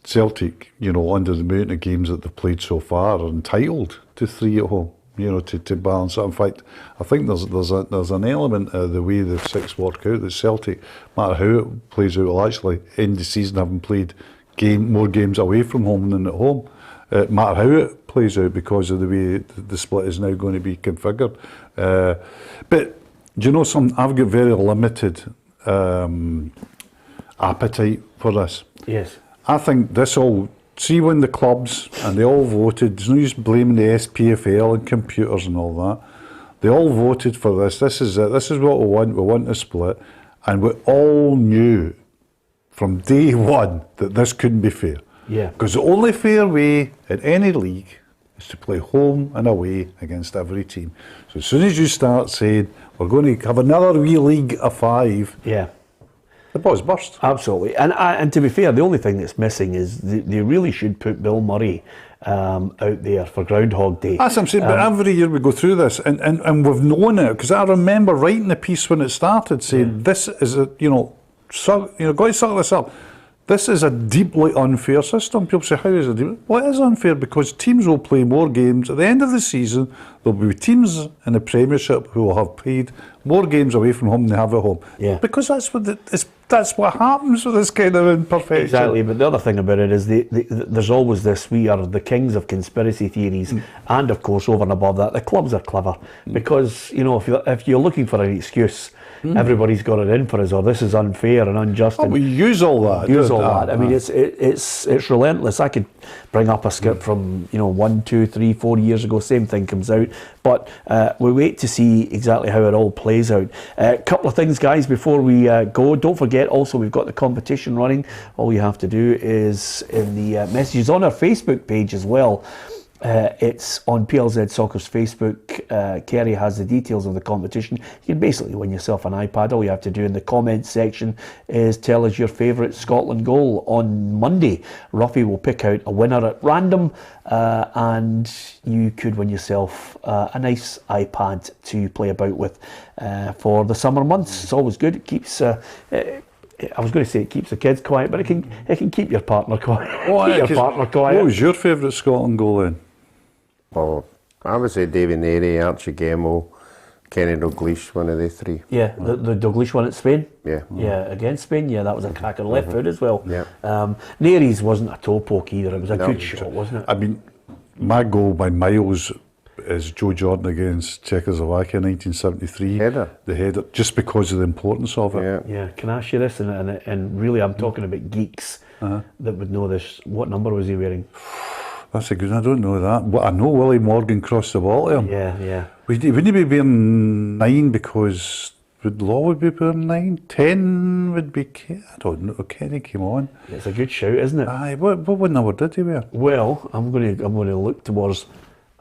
Celtic, you know, under the amount of games that they've played so far, are entitled to 3 at home, you know, to balance it. In fact, I think there's an element of the way the 6 work out that Celtic, no matter how it plays out, will actually end the season having played more games away from home than at home. No matter how it plays out, because of the way the split is now going to be configured. But do you know something? I've got very limited appetite for this. Yes. I think this all, see when the clubs, and they all voted, there's no use blaming the SPFL and computers and all that. They all voted for this. This is it. This is what we want a split. And we all knew from day one that this couldn't be fair. Yeah. Because the only fair way in any league is to play home and away against every team. So as soon as you start saying, we're going to have another wee league of 5, Yeah. the buzz burst. Absolutely. And to be fair, the only thing that's missing is they really should put Bill Murray out there for Groundhog Day. That's what I'm saying, but every year we go through this, and we've known it, because I remember writing the piece when it started, saying this is a, got to suck this up. This is a deeply unfair system. People say, how is it deep? Well, it is unfair because teams will play more games. At the end of the season, there'll be teams in the Premiership who will have played more games away from home than they have at home. Yeah. Because that's what happens with this kind of imperfection. Exactly, but the other thing about it is there's always this, we are the kings of conspiracy theories, and of course over and above that, the clubs are clever, because, you know, if you're looking for an excuse, everybody's got it in for us, or this is unfair and unjust. Oh, we use all that. I mean, it's relentless. I could bring up a script from 1, 2, 3, 4 years ago. Same thing comes out, but we wait to see exactly how it all plays out. A couple of things, guys, before we go. Don't forget. Also, we've got the competition running. All you have to do is in the messages on our Facebook page as well. It's on PLZ Soccer's Facebook. Kerry has the details of the competition. You can basically win yourself an iPad. All you have to do in the comments section is tell us your favourite Scotland goal. On Monday, Ruffy will pick out a winner at random, and you could win yourself a nice iPad to play about with for the summer months. It's always good. It keeps I was going to say it keeps the kids quiet, but it can keep your partner quiet. What was your favourite Scotland goal then? Well, I would say Davy Neary, Archie Gemmell, Kenny Dalglish, one of the 3. Yeah, the Dalglish one at Spain. Yeah. Yeah, against Spain. Yeah, that was a cracker left foot as well. Yeah. Neary's wasn't a toe poke either. It was a good shot, wasn't it? I mean, my goal by miles is Joe Jordan against Czechoslovakia in 1973. Header. The header, just because of the importance of it. Yeah. Yeah, can I ask you this? And really, I'm talking about geeks that would know this. What number was he wearing? That's a good. I don't know that. But I know Willie Morgan crossed the ball to him. Yeah. Wouldn't he be wearing 9 because Law would be wearing 9? 10 would be. I don't know. Kenny came on. It's a good shout, isn't it? Aye. What number did he wear? Well, I'm going to look towards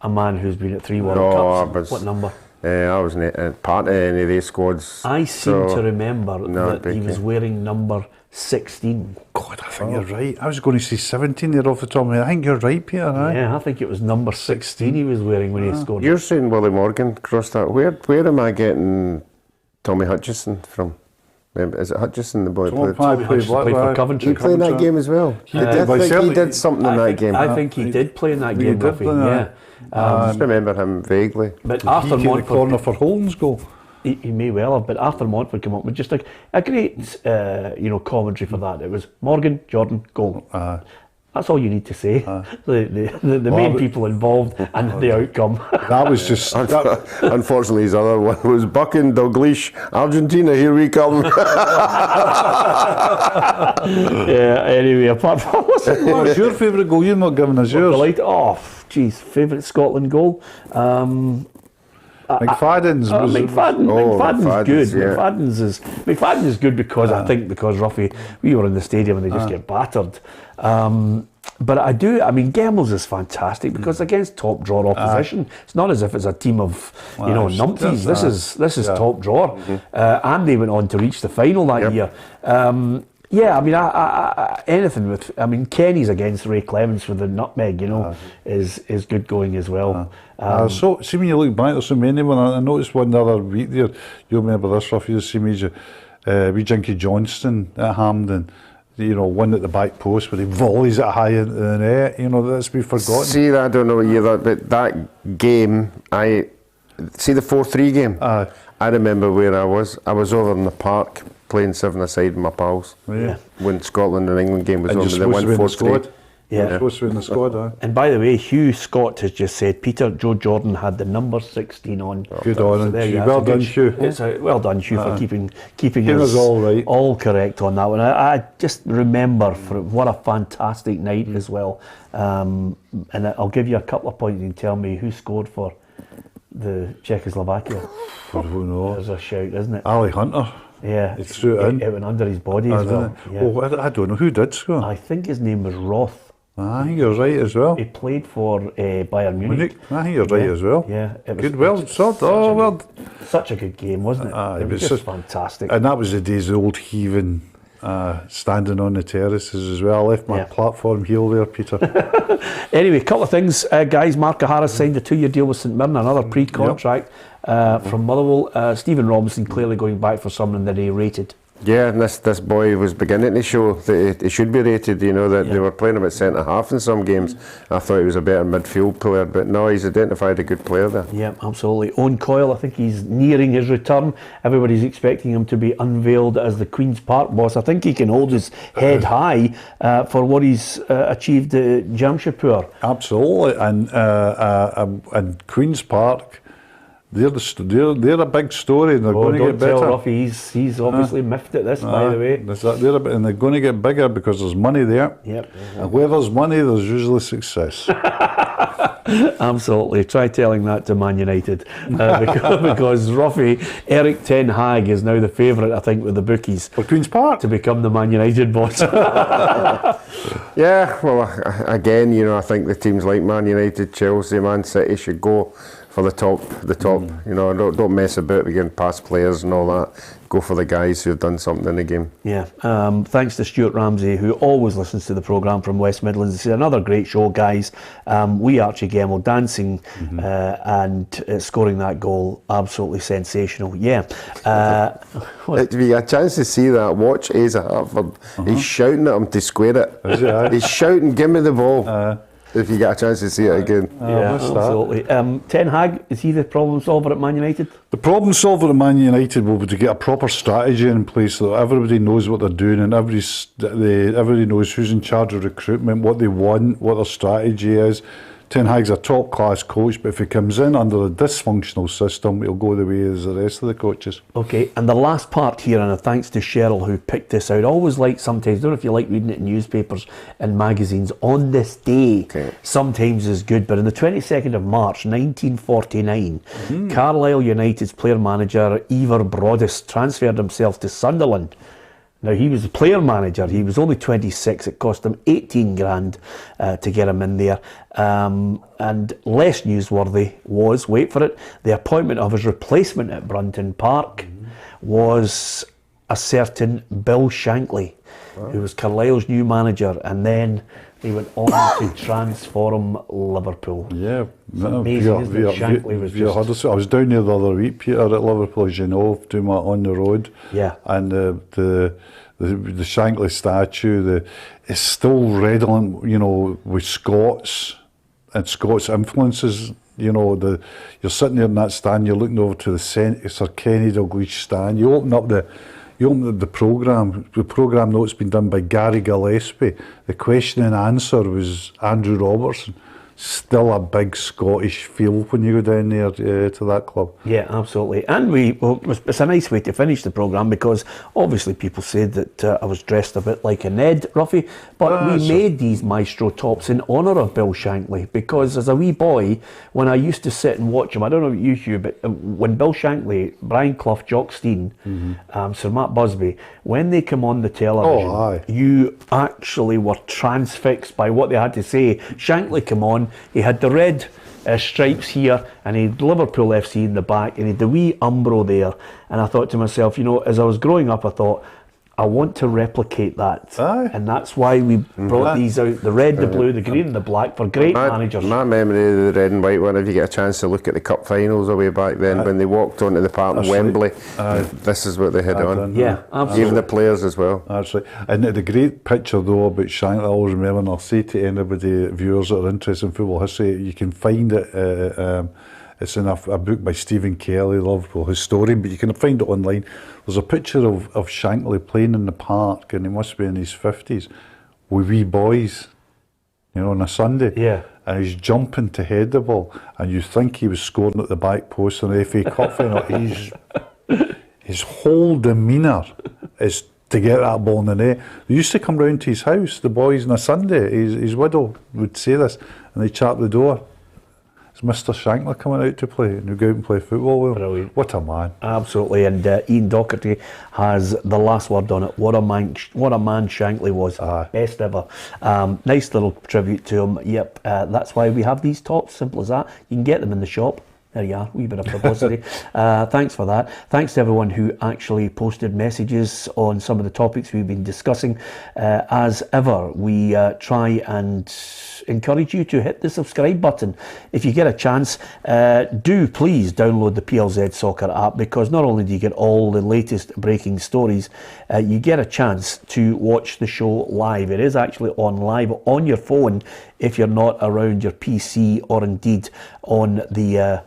a man who's been at 3 World Cups. What number? I wasn't part of any of these squads. I seem to remember that he was wearing number 16. God, I think you're right. I was going to say 17 there off the top of my head. I think you're right, Peter. Right? Yeah, I think it was number 16 he was wearing when he scored. You're saying Willie Morgan crossed that. Where am I getting Tommy Hutchison from? Is it Hutchison, the boy Tommy played for Coventry. He played in that game as well. I think he did something in that game. I think he did play in that game, Ruffy. Yeah. I just remember him vaguely. But Arthur the Montford, corner for Holmes' goal. he may well have, but Arthur Montford came up with just a great commentary for that. It was Morgan, Jordan, goal. That's all you need to say. The main people involved and the outcome. That was just... Unfortunately, his other one was Bucking, Dalglish, Argentina, here we come. Yeah, anyway, apart from... What's your favourite goal? You're not giving us yours. Favourite Scotland goal? McFadden's was... McFadden's good. Yeah. McFadden is good because I think Ruffy, we were in the stadium and they just get battered. But Gemmels is fantastic because against top drawer opposition, it's not as if it's a team of numpties. This is top drawer, and they went on to reach the final that year. Anything with Kenny's against Ray Clements with the nutmeg, is good going as well. So see, when you look back, there's so many. When I noticed one the other week there, you'll remember this, Ruff, you see me, wee Jinky Johnston at Hampden. One at the back post where he volleys it high into the net. That's been forgotten. See, I don't know either, but that game, the 4-3 game. I remember where I was. I was over in the park playing 7-a-side with my pals. Yeah. When Scotland and England game was and over, they won 4-3. Yeah, supposed to be in the squad. And by the way, Hugh Scott has just said Joe Jordan had the number 16 on. Good on him. Well done, Hugh. Well done, Hugh, for keeping us all right, all correct on that one. I just remember what a fantastic night as well. And I'll give you a couple of points and tell me who scored for the Czechoslovakia. I don't know. There's a shout, isn't it? Ali Hunter. Yeah, he threw it in. It went under his body as well. Yeah. Oh, I don't know who did score. I think his name was Roth. I think you're right as well. He played for Bayern Munich. I think you're right as well. Yeah, it was good. Well, such a good game, wasn't it? It was just fantastic. And that was the days of the old heaving, standing on the terraces as well. I left my platform heel there, Peter. Anyway, a couple of things, guys. Mark Harris signed a 2-year deal with St Mirren, another pre-contract from Motherwell. Stephen Robinson clearly going back for someone that he rated. Yeah, and this boy was beginning to show that he should be rated, that they were playing him at centre-half in some games. I thought he was a better midfield player, but no, he's identified a good player there. Yeah, absolutely. Owen Coyle, I think he's nearing his return. Everybody's expecting him to be unveiled as the Queen's Park boss. I think he can hold his head high for what he's achieved at Jamshedpur. Absolutely, and Queen's Park, they're a big story, and they're going to get better. Ruffy, he's obviously miffed at this, by the way. And they're going to get bigger because there's money there. Yep. And where there's money, there's usually success. Absolutely. Try telling that to Man United because Ruffy, Eric Ten Hag is now the favourite, I think, with the bookies for Queen's Park to become the Man United boss. Yeah, well, again, I think the teams like Man United, Chelsea, Man City should go for the top. Don't mess about with getting past players and all that. Go for the guys who have done something in the game. Yeah. Thanks to Stuart Ramsey, who always listens to the programme from West Midlands. He said, another great show, guys. We Archie Gemmell dancing and scoring that goal, absolutely sensational. Yeah. If you get a chance to see that, watch Asa Hartford. He's shouting at him to square it. He's shouting, give me the ball. If you get a chance to see it again. Yeah, absolutely. Ten Hag, is he the problem solver at Man United? The problem solver at Man United will be to get a proper strategy in place so that everybody knows what they're doing and everybody knows who's in charge of recruitment, what they want, what their strategy is. Ten Hag's a top-class coach, but if he comes in under a dysfunctional system, he'll go the way as the rest of the coaches. Okay, and the last part here, and thanks to Cheryl who picked this out. I always like sometimes, I don't know if you like reading it in newspapers and magazines, on this day sometimes is good, but on the 22nd of March 1949, Carlisle United's player manager Ivar Brodus transferred himself to Sunderland. Now, he was the player manager. He was only 26. It cost him 18 grand to get him in there. And less newsworthy was, wait for it, the appointment of his replacement at Brunton Park was a certain Bill Shankly, who was Carlisle's new manager. And then he went on to transform Liverpool. Yeah. Amazing, Shankly was just... I was down there the other week, Peter, at Liverpool, as you know, doing my on the road. Yeah. And the Shankly statue is still redolent, with Scots and Scots influences. You're sitting there in that stand, you're looking over to the Sir Kenny Dalglish stand. You open up You open the programme notes been done by Gary Gillespie. The question and answer was Andrew Robertson. Still a big Scottish feel when you go down there to that club. Yeah, absolutely. And it's a nice way to finish the programme, because obviously people said that I was dressed a bit like a Ned, Ruffy, but we made these Maestro tops in honour of Bill Shankly, because as a wee boy, when I used to sit and watch him, I don't know about you, Hugh, but when Bill Shankly, Brian Clough, Jock Stein, Sir Matt Busby, when they come on the television, you actually were transfixed by what they had to say. Shankly come on, he had the red stripes here, and he had Liverpool FC in the back, and he had the wee Umbro there, and I thought to myself, you know, as I was growing up, I thought, I want to replicate that. And that's why we brought these out, the red, the blue, the green and the black, for great managers. My memory of the red and white one, if you get a chance to look at the cup finals away back then, when they walked onto the park in Wembley, this is what they had on. Yeah, absolutely. Even the players as well. That's right. And the great picture though about Shankly, I always remember, and I'll say to anybody, viewers that are interested in football history, you can find it, it's in a book by Stephen Kelly, Liverpool historian, but you can find it online. There's a picture of Shankly playing in the park, and he must be in his 50s, with wee boys, you know, on a Sunday. Yeah. And he's jumping to head the ball, and you think he was scoring at the back post in the FA Cup final. His whole demeanour is to get that ball in the net. They used to come round to his house, the boys, on a Sunday. His widow would say this, and they'd chat the door. It's Mr. Shankly coming out to play, and we go out and play football with him. Brilliant. What a man. Absolutely, and Ian Docherty has the last word on it. What a man Shankly was. Best ever. Nice little tribute to him. Yep, that's why we have these tops, simple as that. You can get them in the shop. There you are, wee bit of publicity. Thanks for that. Thanks to everyone who actually posted messages on some of the topics we've been discussing. As ever, we try and encourage you to hit the subscribe button. If you get a chance, do please download the PLZ Soccer app, because not only do you get all the latest breaking stories, you get a chance to watch the show live. It is actually on live on your phone if you're not around your PC, or indeed on the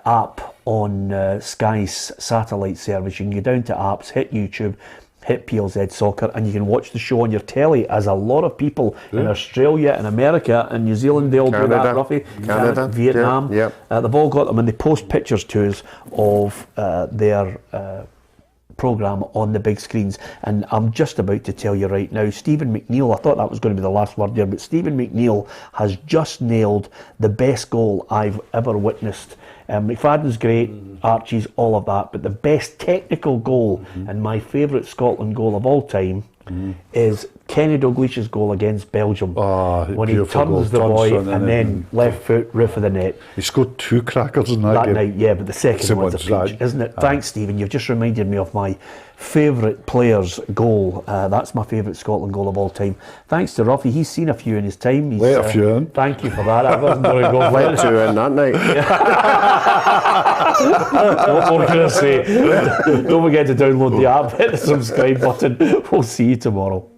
app on Sky's satellite service. You can go down to apps, hit YouTube, hit PLZ Soccer, and you can watch the show on your telly, as a lot of people in Australia and America and New Zealand, they all do that, Ruffy. Canada, Vietnam. yeah. They've all got them, and they post pictures to us of their programme on the big screens. And I'm just about to tell you right now, Stephen McNeil, I thought that was going to be the last word there, but Stephen McNeil has just nailed the best goal I've ever witnessed. McFadden's great, Archie's, all of that, but the best technical goal, and my favourite Scotland goal of all time, is Kenny Dalglish's goal against Belgium, when he turns the boy and then left foot, roof of the net. He scored 2 crackers in that game. Night, yeah, but the second one's a peach, isn't it? Thanks, Stephen. You've just reminded me of my favourite player's goal. That's my favourite Scotland goal of all time. Thanks to Ruffy. He's seen a few in his time. He's, let a few in. Thank you for that. I wasn't going to go Let 2 in that night. What more can I say? Don't forget to download the app, hit the subscribe button. We'll see you tomorrow.